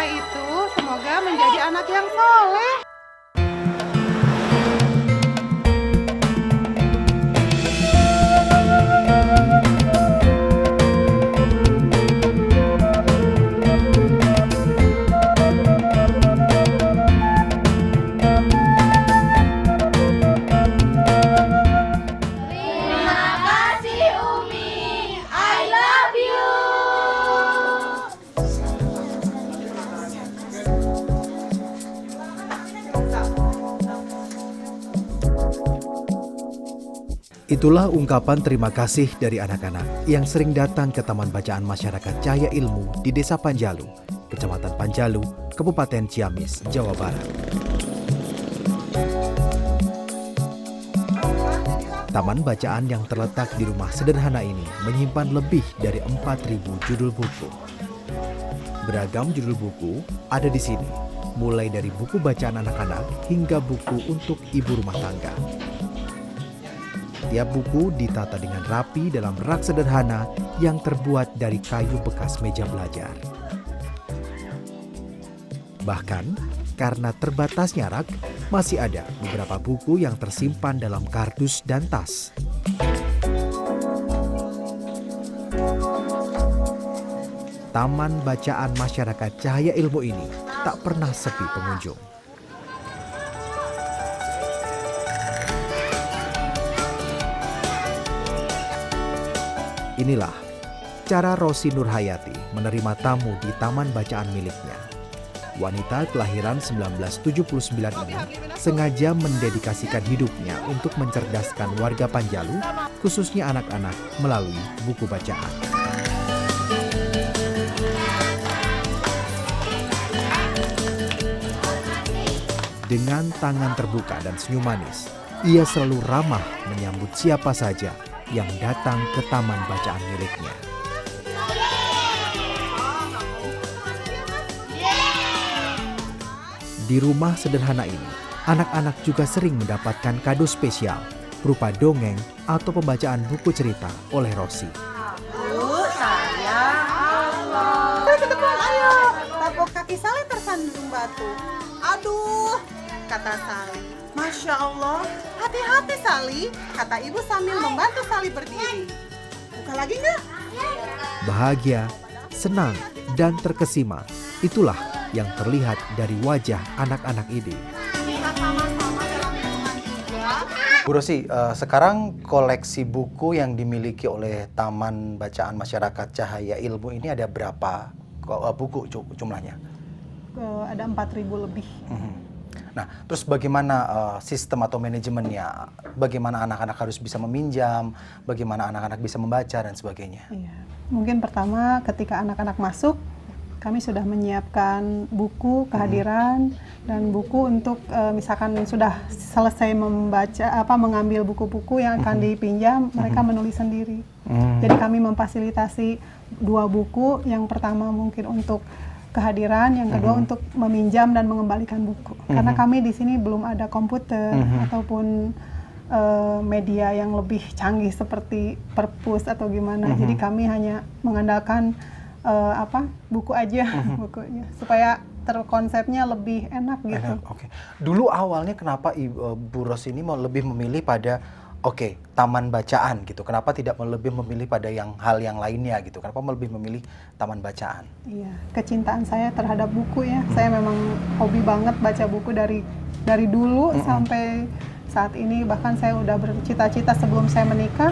itu semoga menjadi anak yang soleh. Terima kasih Umi, I love you. Itulah ungkapan terima kasih dari anak-anak yang sering datang ke Taman Bacaan Masyarakat Cahaya Ilmu di Desa Panjalu, Kecamatan Panjalu, Kabupaten Ciamis, Jawa Barat. Taman bacaan yang terletak di rumah sederhana ini menyimpan lebih dari 4.000 judul buku. Beragam judul buku ada di sini, mulai dari buku bacaan anak-anak hingga buku untuk ibu rumah tangga. Tiap buku ditata dengan rapi dalam rak sederhana yang terbuat dari kayu bekas meja belajar. Bahkan, karena terbatasnya rak, masih ada beberapa buku yang tersimpan dalam kardus dan tas. Taman Bacaan Masyarakat Cahaya Ilmu ini tak pernah sepi pengunjung. Inilah cara Rosi Nurhayati menerima tamu di taman bacaan miliknya. Wanita kelahiran 1979 ini sengaja mendedikasikan hidupnya untuk mencerdaskan warga Panjalu, khususnya anak-anak, melalui buku bacaan. Dengan tangan terbuka dan senyum manis, ia selalu ramah menyambut siapa saja yang datang ke taman bacaan miliknya. Di rumah sederhana ini, anak-anak juga sering mendapatkan kado spesial berupa dongeng atau pembacaan buku cerita oleh Rosi. Ayo, tepuk kaki Sali tersandung batu. Aduh, kata Sali. Masya Allah, hati-hati Sali, kata ibu sambil membantu Sali berdiri. Buka lagi nggak? Bahagia, senang, dan terkesima, itulah yang terlihat dari wajah anak-anak ini. Bu Rosi, sekarang koleksi buku yang dimiliki oleh Taman Bacaan Masyarakat Cahaya Ilmu ini ada berapa buku jumlahnya? Ada 4.000 lebih. Nah, terus bagaimana sistem atau manajemennya? Bagaimana anak-anak harus bisa meminjam? Bagaimana anak-anak bisa membaca dan sebagainya? Iya. Mungkin pertama ketika anak-anak masuk, kami sudah menyiapkan buku kehadiran dan buku untuk misalkan sudah selesai mengambil buku-buku yang akan dipinjam, mereka menulis sendiri. Jadi kami memfasilitasi 2 buku, yang pertama mungkin untuk kehadiran, yang kedua untuk meminjam dan mengembalikan buku. Karena kami di sini belum ada komputer ataupun media yang lebih canggih seperti perpus atau gimana. Jadi kami hanya mengandalkan buku aja, bukunya, supaya terkonsepnya lebih enak gitu. Oke. Dulu awalnya kenapa Bu Ros ini mau lebih memilih pada taman bacaan gitu? Kenapa tidak lebih memilih pada hal yang lainnya gitu? Kenapa lebih memilih taman bacaan? Iya, kecintaan saya terhadap buku ya. Saya memang hobi banget baca buku dari dulu sampai saat ini. Bahkan saya udah bercita-cita sebelum saya menikah,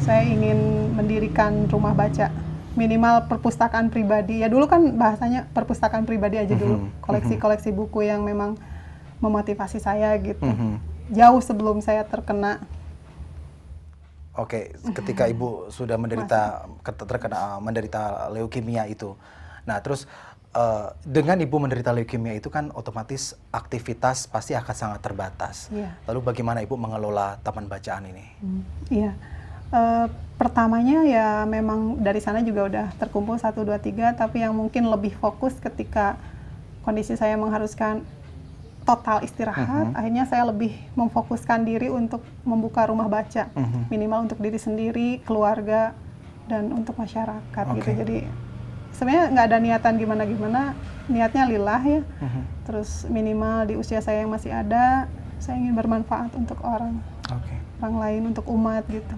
saya ingin mendirikan rumah baca. Minimal perpustakaan pribadi. Ya dulu kan bahasanya perpustakaan pribadi aja dulu. Koleksi-koleksi buku yang memang memotivasi saya gitu. Jauh sebelum saya terkena. Oke, ketika Ibu sudah menderita leukemia itu. Nah, terus dengan Ibu menderita leukemia itu kan otomatis aktivitas pasti akan sangat terbatas. Iya. Lalu bagaimana Ibu mengelola taman bacaan ini? Iya. Pertamanya ya memang dari sana juga udah terkumpul 1, 2, 3, tapi yang mungkin lebih fokus ketika kondisi saya mengharuskan total istirahat, akhirnya saya lebih memfokuskan diri untuk membuka rumah baca, minimal untuk diri sendiri, keluarga, dan untuk masyarakat gitu. Jadi sebenarnya nggak ada niatan gimana-gimana, niatnya lillah ya. Terus minimal di usia saya yang masih ada, saya ingin bermanfaat untuk orang lain, untuk umat gitu.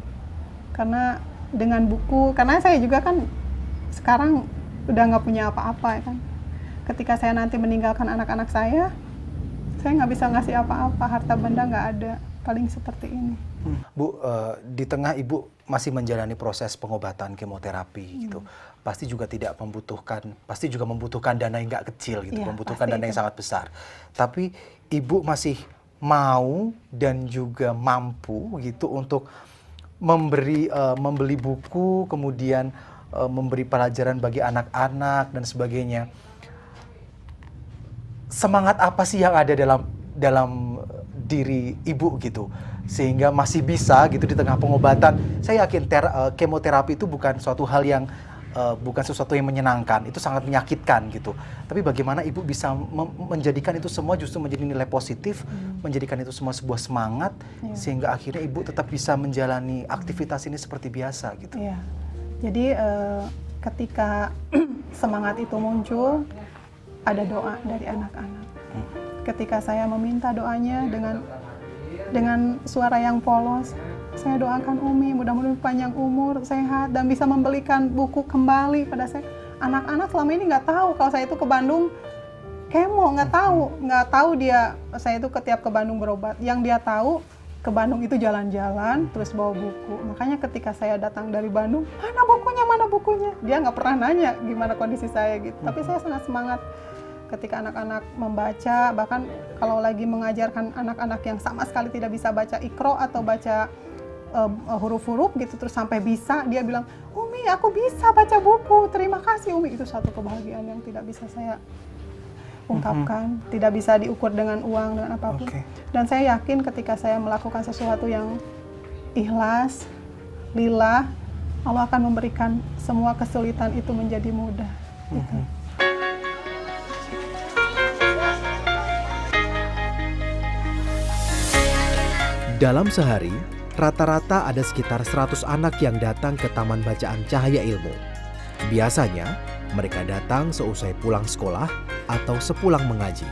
Karena dengan buku, karena saya juga kan sekarang udah nggak punya apa-apa ya kan. Ketika saya nanti meninggalkan anak-anak saya nggak bisa ngasih apa-apa, harta benda nggak ada, paling seperti ini. Bu, di tengah Ibu masih menjalani proses pengobatan kemoterapi gitu, pasti juga membutuhkan dana yang nggak kecil gitu, Iya, membutuhkan pasti dana yang itu. sangat besar. Tapi Ibu masih mau dan juga mampu gitu untuk membeli buku, kemudian memberi pelajaran bagi anak-anak dan sebagainya. Semangat apa sih yang ada dalam diri Ibu gitu, sehingga masih bisa gitu di tengah pengobatan? Saya yakin kemoterapi itu bukan sesuatu yang menyenangkan, itu sangat menyakitkan gitu. Tapi bagaimana Ibu bisa menjadikan itu semua justru menjadi nilai positif, menjadikan itu semua sebuah semangat, sehingga akhirnya Ibu tetap bisa menjalani aktivitas ini seperti biasa gitu. Iya. Jadi ketika semangat itu muncul, ada doa dari anak-anak. Ketika saya meminta doanya dengan suara yang polos, saya doakan Umi mudah-mudahan panjang umur, sehat, dan bisa membelikan buku kembali pada saya. Anak-anak selama ini nggak tahu kalau saya itu ke Bandung kemo, nggak tahu saya itu ke Bandung berobat. Yang dia tahu ke Bandung itu jalan-jalan terus bawa buku. Makanya ketika saya datang dari Bandung, mana bukunya? Dia nggak pernah nanya gimana kondisi saya gitu. Tapi saya sangat semangat ketika anak-anak membaca, bahkan kalau lagi mengajarkan anak-anak yang sama sekali tidak bisa baca Iqra atau baca huruf-huruf gitu, terus sampai bisa, dia bilang, Umi aku bisa baca buku, terima kasih Umi. Itu satu kebahagiaan yang tidak bisa saya ungkapkan, tidak bisa diukur dengan uang, dengan apapun. Dan saya yakin ketika saya melakukan sesuatu yang ikhlas, lillah, Allah akan memberikan semua kesulitan itu menjadi mudah gitu. Dalam sehari, rata-rata ada sekitar 100 anak yang datang ke Taman Bacaan Cahaya Ilmu. Biasanya, mereka datang seusai pulang sekolah atau sepulang mengaji.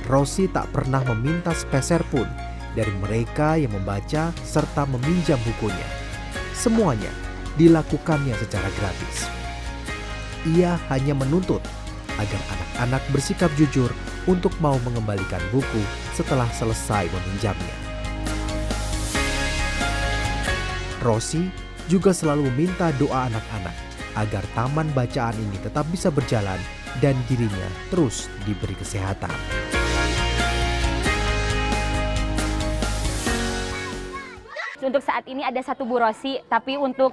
Rosi tak pernah meminta sepeser pun dari mereka yang membaca serta meminjam bukunya. Semuanya dilakukannya secara gratis. Ia hanya menuntut agar anak-anak bersikap jujur untuk mau mengembalikan buku setelah selesai meminjamnya. Rosi juga selalu meminta doa anak-anak agar taman bacaan ini tetap bisa berjalan dan dirinya terus diberi kesehatan. Untuk saat ini ada satu Bu Rosi, tapi untuk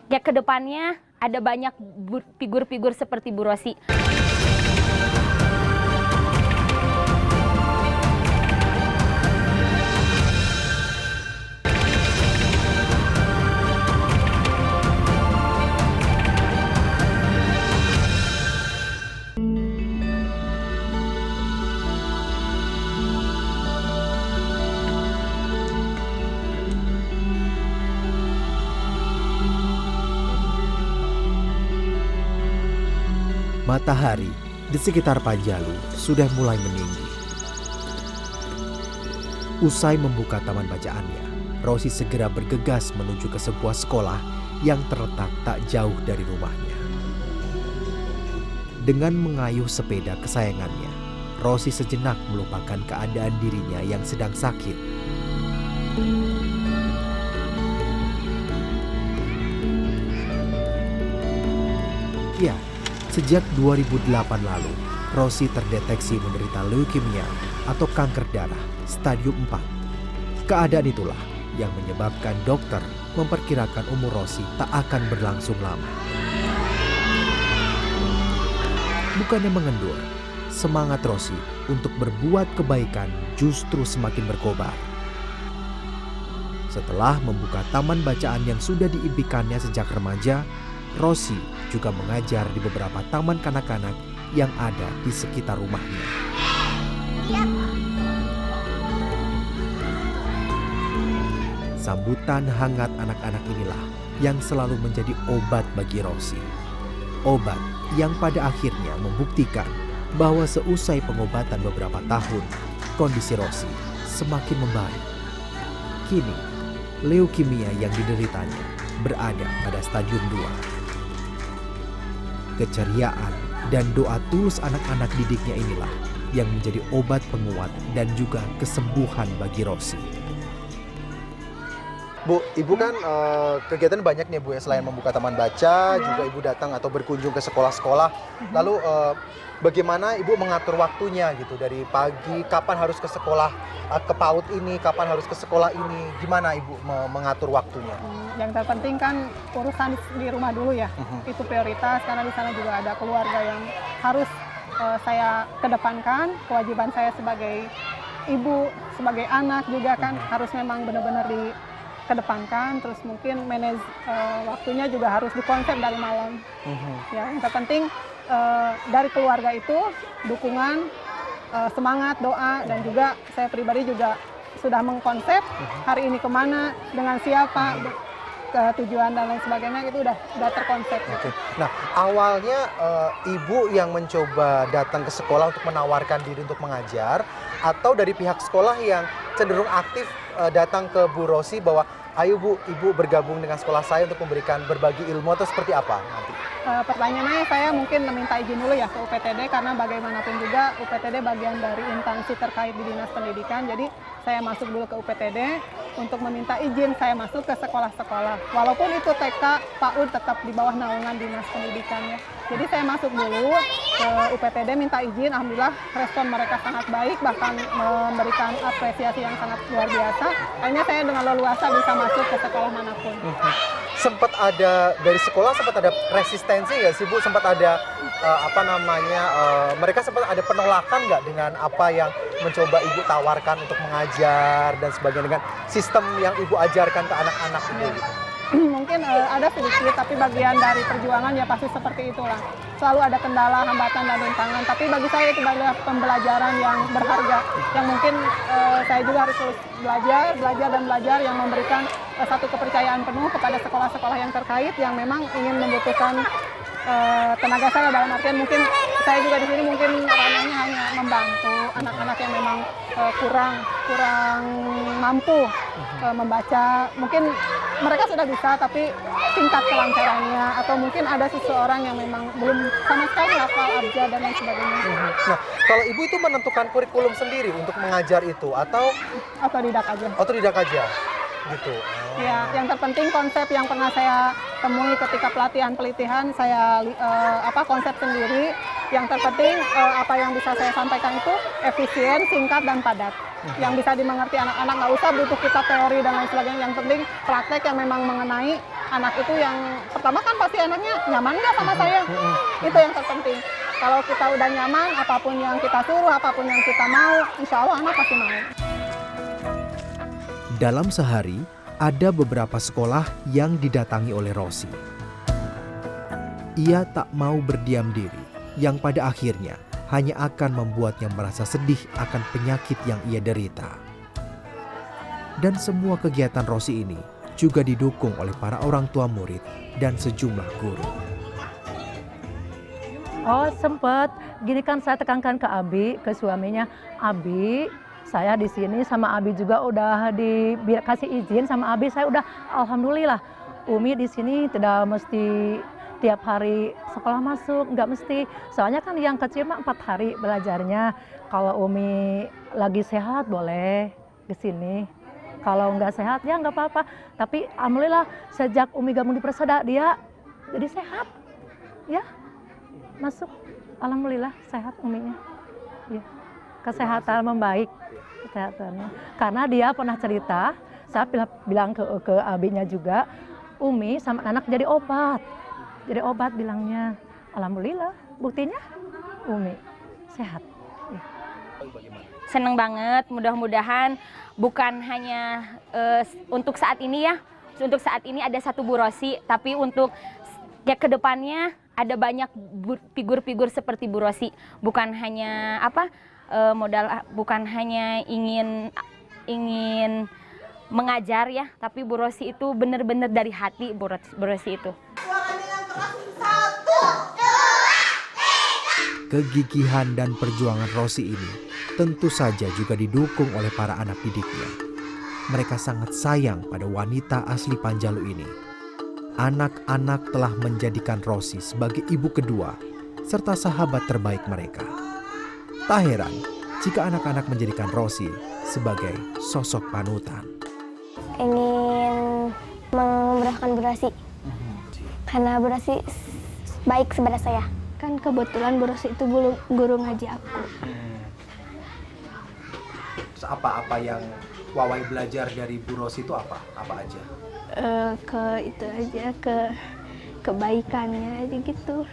ya kedepannya ada banyak figur-figur seperti Bu Rosi. Matahari di sekitar Panjalu sudah mulai meninggi. Usai membuka taman bacaannya, Rosi segera bergegas menuju ke sebuah sekolah yang terletak tak jauh dari rumahnya. Dengan mengayuh sepeda kesayangannya, Rosi sejenak melupakan keadaan dirinya yang sedang sakit. Ya, sejak 2008 lalu, Rosi terdeteksi menderita leukemia atau kanker darah stadium 4. Keadaan itulah yang menyebabkan dokter memperkirakan umur Rosi tak akan berlangsung lama. Bukannya mengendur, semangat Rosi untuk berbuat kebaikan justru semakin berkobar. Setelah membuka taman bacaan yang sudah diimpikannya sejak remaja, Rosi juga mengajar di beberapa taman kanak-kanak yang ada di sekitar rumahnya. Sambutan hangat anak-anak inilah yang selalu menjadi obat bagi Rosi. Obat yang pada akhirnya membuktikan bahwa seusai pengobatan beberapa tahun, kondisi Rosi semakin membaik. Kini, leukemia yang dideritanya berada pada stadium 2. Keceriaan dan doa tulus anak-anak didiknya inilah yang menjadi obat penguat dan juga kesembuhan bagi Rosi. Bu, Ibu kan kegiatan banyak nih Bu ya, selain membuka taman baca, juga Ibu datang atau berkunjung ke sekolah-sekolah. Lalu bagaimana Ibu mengatur waktunya gitu, dari pagi kapan harus ke sekolah, ke PAUD ini, kapan harus ke sekolah ini, gimana Ibu mengatur waktunya? Yang terpenting kan urusan di rumah dulu ya, itu prioritas karena di sana juga ada keluarga yang harus saya kedepankan. Kewajiban saya sebagai ibu, sebagai anak juga kan harus memang benar-benar dikedepankan. Terus mungkin manage waktunya juga harus dikonsep dari malam. Ya, yang terpenting dari keluarga itu dukungan, semangat, doa, dan juga saya pribadi juga sudah mengkonsep hari ini kemana, dengan siapa, tujuan dan lain sebagainya, itu udah terkonsep. Oke. Nah, awalnya Ibu yang mencoba datang ke sekolah untuk menawarkan diri untuk mengajar, atau dari pihak sekolah yang cenderung aktif datang ke Bu Rosi bahwa ayo Bu, Ibu bergabung dengan sekolah saya untuk memberikan berbagi ilmu, atau seperti apa nanti? Pertanyaannya saya mungkin meminta izin dulu ya ke UPTD, karena bagaimanapun juga UPTD bagian dari instansi terkait di Dinas Pendidikan. Jadi saya masuk dulu ke UPTD untuk meminta izin saya masuk ke sekolah-sekolah. Walaupun itu TK, PAUD tetap di bawah naungan Dinas Pendidikan ya. Jadi saya masuk dulu ke UPTD, minta izin. Alhamdulillah respon mereka sangat baik, bahkan memberikan apresiasi yang sangat luar biasa. Akhirnya saya dengan leluasa bisa masuk ke sekolah manapun. Sempat ada dari sekolah, sempat ada resistensi nggak sih Bu? Sempat ada mereka sempat ada penolakan nggak dengan apa yang mencoba Ibu tawarkan untuk mengajar dan sebagainya, dengan sistem yang Ibu ajarkan ke anak-anak itu? Mungkin ada sedikit, tapi bagian dari perjuangan ya pasti seperti itulah. Selalu ada kendala, hambatan, dan rintangan. Tapi bagi saya itu adalah pembelajaran yang berharga, yang mungkin saya juga harus terus belajar yang memberikan satu kepercayaan penuh kepada sekolah-sekolah yang terkait yang memang ingin membutuhkan tenaga saya, dalam artian mungkin saya juga di sini mungkin ranahnya hanya membantu anak-anak yang memang kurang mampu membaca. Mungkin mereka sudah bisa, tapi tingkat kelancarannya, atau mungkin ada seseorang yang memang belum sama sekali hafal abjad dan lain sebagainya. Nah, kalau Ibu itu menentukan kurikulum sendiri untuk mengajar itu, atau Otodidak aja. Otodidak aja gitu? Ya, yang terpenting konsep yang pernah saya temui ketika pelatihan saya konsep sendiri. Yang terpenting apa yang bisa saya sampaikan itu efisien, singkat, dan padat. Yang bisa dimengerti anak-anak, nggak usah butuh kita teori dan lain sebagainya. Yang penting praktek yang memang mengenai anak itu. Yang pertama kan pasti anaknya nyaman nggak sama saya. Itu yang terpenting. Kalau kita udah nyaman, apapun yang kita suruh, apapun yang kita mau, insya Allah anak pasti mau. Dalam sehari, ada beberapa sekolah yang didatangi oleh Rosi. Ia tak mau berdiam diri, yang pada akhirnya hanya akan membuatnya merasa sedih akan penyakit yang ia derita. Dan semua kegiatan Rosi ini juga didukung oleh para orang tua murid dan sejumlah guru. Oh sempat, gini kan saya tekankan ke Abi, ke suaminya, Abi, saya di sini sama Abi juga udah dikasih izin sama Abi, saya udah alhamdulillah. Umi di sini tidak mesti tiap hari sekolah masuk, nggak mesti. Soalnya kan yang kecil mah 4 hari belajarnya. Kalau Umi lagi sehat boleh ke sini. Kalau nggak sehat ya nggak apa-apa. Tapi alhamdulillah sejak Umi gabung di Persada dia jadi sehat, ya masuk. Alhamdulillah sehat Uminya. Ya. Kesehatan membaik kesehatannya. Karena dia pernah cerita, saya bilang ke abinya juga, Umi sama anak jadi obat. Jadi obat bilangnya. Alhamdulillah, buktinya Umi sehat. Ya. Seneng banget, mudah-mudahan bukan hanya untuk saat ini ya. Untuk saat ini ada satu Bu Rosi, tapi untuk ya kedepannya ada banyak figur-figur seperti Bu Rosi. Bukan hanya bukan hanya ingin mengajar ya, tapi Bu Rosi itu benar-benar dari hati Bu Rosi itu. Kegigihan dan perjuangan Rosi ini tentu saja juga didukung oleh para anak didiknya. Mereka sangat sayang pada wanita asli Panjalu ini. Anak-anak telah menjadikan Rosi sebagai ibu kedua serta sahabat terbaik mereka. Tak heran jika anak-anak menjadikan Rosi sebagai sosok panutan. Ingin memudahkan Bu Rosi karena Bu Rosi baik kepada saya. Kan kebetulan Bu Rosi itu guru ngaji aku. Terus apa yang Wawai belajar dari Bu Rosi itu apa aja? Ke itu aja, ke kebaikannya aja gitu.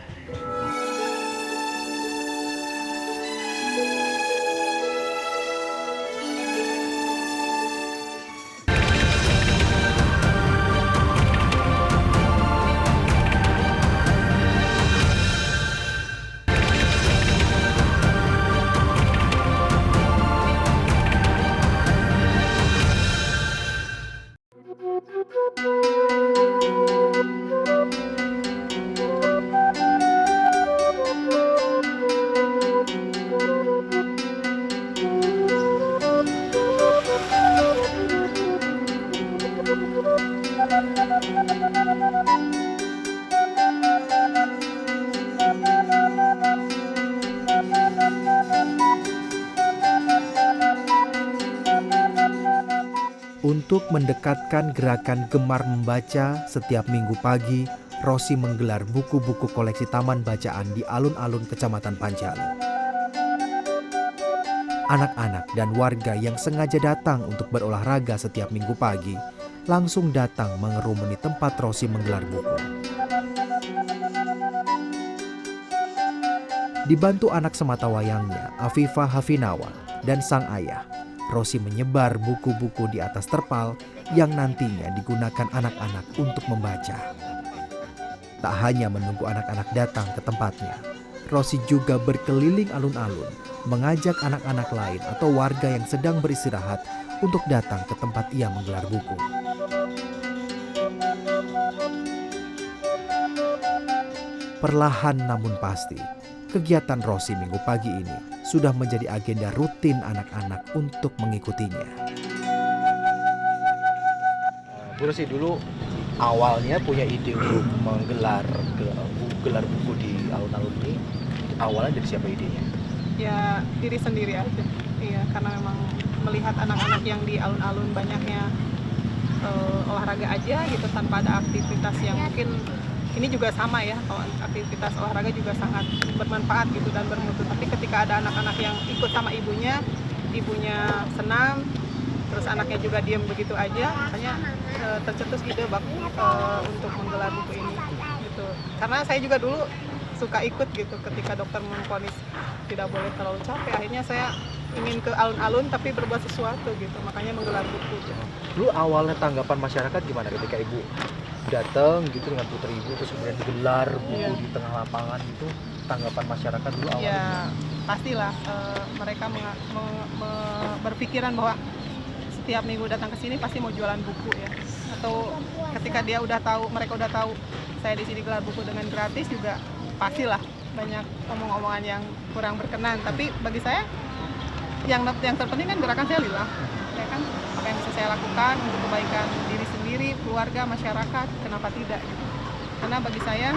Untuk mendekatkan gerakan gemar membaca, setiap minggu pagi, Rosi menggelar buku-buku koleksi taman bacaan di alun-alun Kecamatan Panjalu. Anak-anak dan warga yang sengaja datang untuk berolahraga setiap minggu pagi, langsung datang mengerumuni tempat Rosi menggelar buku. Dibantu anak sematawayangnya, Afifah Hafinawa, dan sang ayah, Rosi menyebar buku-buku di atas terpal yang nantinya digunakan anak-anak untuk membaca. Tak hanya menunggu anak-anak datang ke tempatnya, Rosi juga berkeliling alun-alun, mengajak anak-anak lain atau warga yang sedang beristirahat untuk datang ke tempat ia menggelar buku. Perlahan namun pasti, kegiatan Rosi minggu pagi ini sudah menjadi agenda rutin anak-anak untuk mengikutinya. Bu Rosi dulu awalnya punya ide untuk menggelar buku di alun-alun ini. Awalnya dari siapa idenya? Ya diri sendiri aja. Iya, karena memang melihat anak-anak yang di alun-alun banyaknya olahraga aja gitu tanpa ada aktivitas yang mungkin ini juga sama ya, kalau aktivitas olahraga juga sangat bermanfaat gitu dan bermutu. Tapi ketika ada anak-anak yang ikut sama ibunya senam, terus anaknya juga diam begitu aja, makanya tercetus ide untuk menggelar buku ini gitu. Karena saya juga dulu suka ikut gitu ketika dokter memvonis tidak boleh terlalu capek, akhirnya saya ingin ke alun-alun tapi berbuat sesuatu gitu, makanya menggelar buku gitu. Dulu awalnya tanggapan masyarakat gimana ketika ibu datang gitu dengan putri ibu terus kemudian gelar buku di tengah lapangan gitu, tanggapan masyarakat dulu awalnya? Ya pastilah mereka berpikiran bahwa setiap minggu datang ke sini pasti mau jualan buku ya, atau ketika mereka udah tahu saya di sini gelar buku dengan gratis juga pastilah banyak omong-omongan yang kurang berkenan. Tapi bagi saya yang terpenting kan gerakan saya lillah, ya kan, apa yang bisa saya lakukan untuk kebaikan diri sendiri, keluarga, masyarakat, kenapa tidak gitu. Karena bagi saya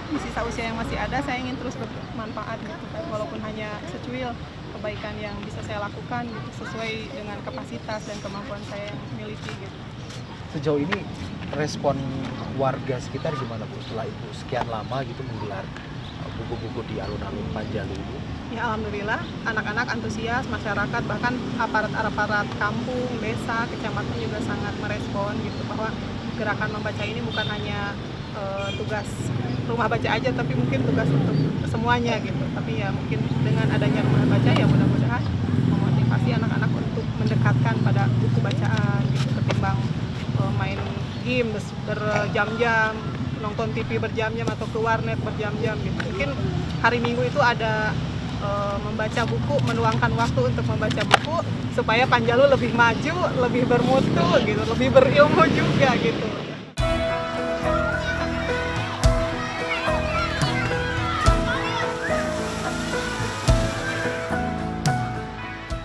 di sisa usia yang masih ada, saya ingin terus bermanfaat gitu, walaupun hanya secuil kebaikan yang bisa saya lakukan gitu, sesuai dengan kapasitas dan kemampuan saya yang miliki gitu. Sejauh ini respon warga sekitar gimana Bu setelah ibu sekian lama gitu menggelar buku-buku di alun-alun Panjalu itu? Ya alhamdulillah, anak-anak antusias, masyarakat, bahkan aparat-aparat kampung, desa, kecamatan juga sangat merespon gitu, bahwa gerakan membaca ini bukan hanya tugas rumah baca aja, tapi mungkin tugas untuk semuanya gitu. Tapi ya mungkin dengan adanya rumah baca ya mudah-mudahan memotivasi anak-anak untuk mendekatkan pada buku bacaan gitu, ketimbang main game berjam-jam, nonton TV berjam-jam atau ke warnet berjam-jam gitu. Mungkin hari Minggu itu ada membaca buku, meluangkan waktu untuk membaca buku supaya Panjalu lebih maju, lebih bermutu gitu, lebih berilmu juga gitu.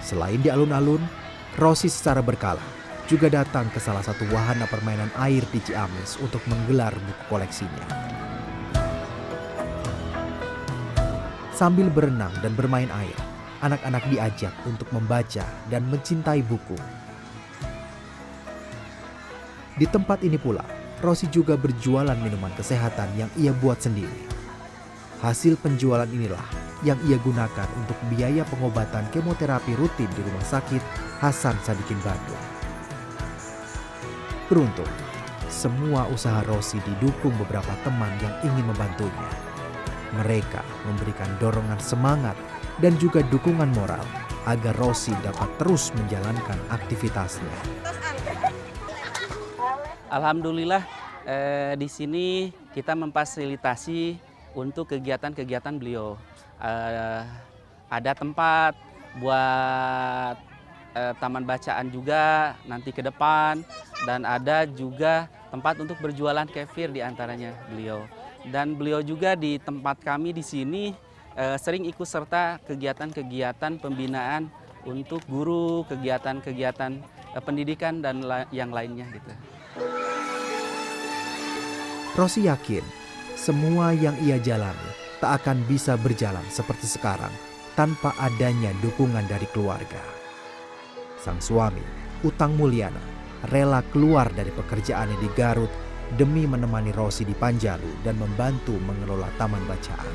Selain di alun-alun, Rosi secara berkala juga datang ke salah satu wahana permainan air di Ciamis untuk menggelar buku koleksinya. Sambil berenang dan bermain air, anak-anak diajak untuk membaca dan mencintai buku. Di tempat ini pula, Rosi juga berjualan minuman kesehatan yang ia buat sendiri. Hasil penjualan inilah yang ia gunakan untuk biaya pengobatan kemoterapi rutin di Rumah Sakit Hasan Sadikin Bandung. Beruntung, semua usaha Rosi didukung beberapa teman yang ingin membantunya. Mereka memberikan dorongan semangat dan juga dukungan moral agar Rosi dapat terus menjalankan aktivitasnya. Alhamdulillah di sini kita memfasilitasi untuk kegiatan-kegiatan beliau. Ada tempat buat taman bacaan juga nanti ke depan, dan ada juga tempat untuk berjualan kefir di antaranya beliau. Dan beliau juga di tempat kami di sini sering ikut serta kegiatan-kegiatan pembinaan untuk guru, kegiatan-kegiatan pendidikan dan yang lainnya gitu. Rosi yakin semua yang ia jalani tak akan bisa berjalan seperti sekarang tanpa adanya dukungan dari keluarga. Sang suami, Utang Mulyana, rela keluar dari pekerjaannya di Garut demi menemani Rosi di Panjalu dan membantu mengelola taman bacaan.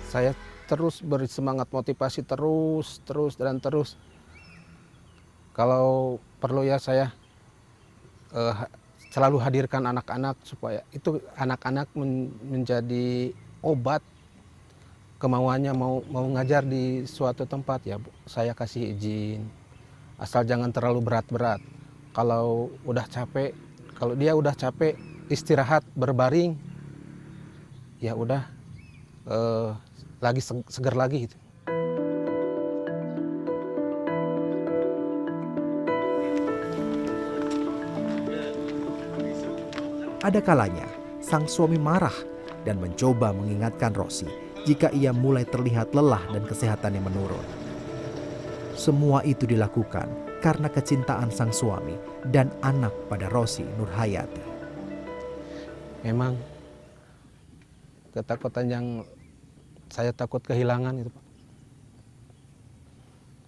Saya terus beri semangat motivasi terus. Kalau perlu ya saya selalu hadirkan anak-anak supaya itu anak-anak menjadi obat kemauannya mau ngajar di suatu tempat ya Bu, saya kasih izin. Asal jangan terlalu berat-berat. Kalau dia udah capek istirahat berbaring ya udah lagi seger lagi gitu. Ada kalanya sang suami marah dan mencoba mengingatkan Rosi jika ia mulai terlihat lelah dan kesehatannya menurun. Semua itu dilakukan karena kecintaan sang suami dan anak pada Rosi Nurhayati. Memang ketakutan yang saya takut kehilangan itu Pak.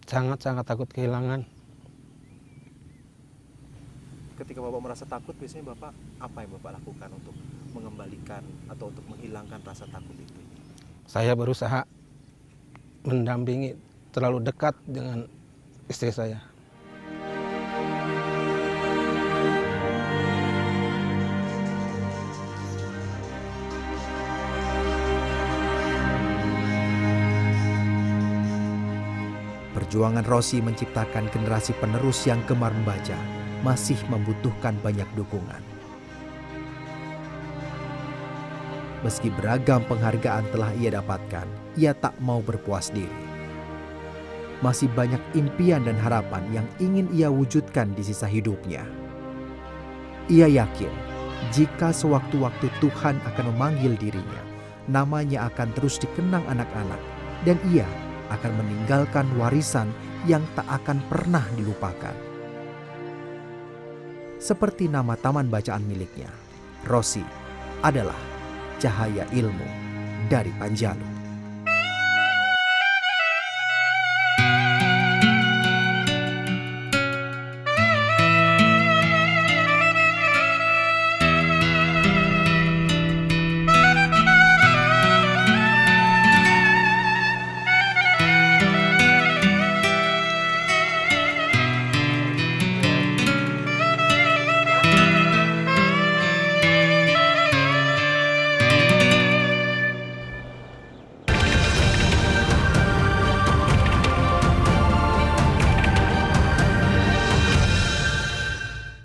Sangat takut kehilangan. Ketika Bapak merasa takut, biasanya Bapak apa yang Bapak lakukan untuk mengembalikan atau untuk menghilangkan rasa takut itu? Saya berusaha mendampingi terlalu dekat dengan istri saya. Perjuangan Rosi menciptakan generasi penerus yang gemar membaca masih membutuhkan banyak dukungan. Meski beragam penghargaan telah ia dapatkan, ia tak mau berpuas diri. Masih banyak impian dan harapan yang ingin ia wujudkan di sisa hidupnya. Ia yakin jika sewaktu-waktu Tuhan akan memanggil dirinya, namanya akan terus dikenang anak-anak dan ia akan meninggalkan warisan yang tak akan pernah dilupakan. Seperti nama taman bacaan miliknya, Rosi adalah cahaya ilmu dari Panjalu.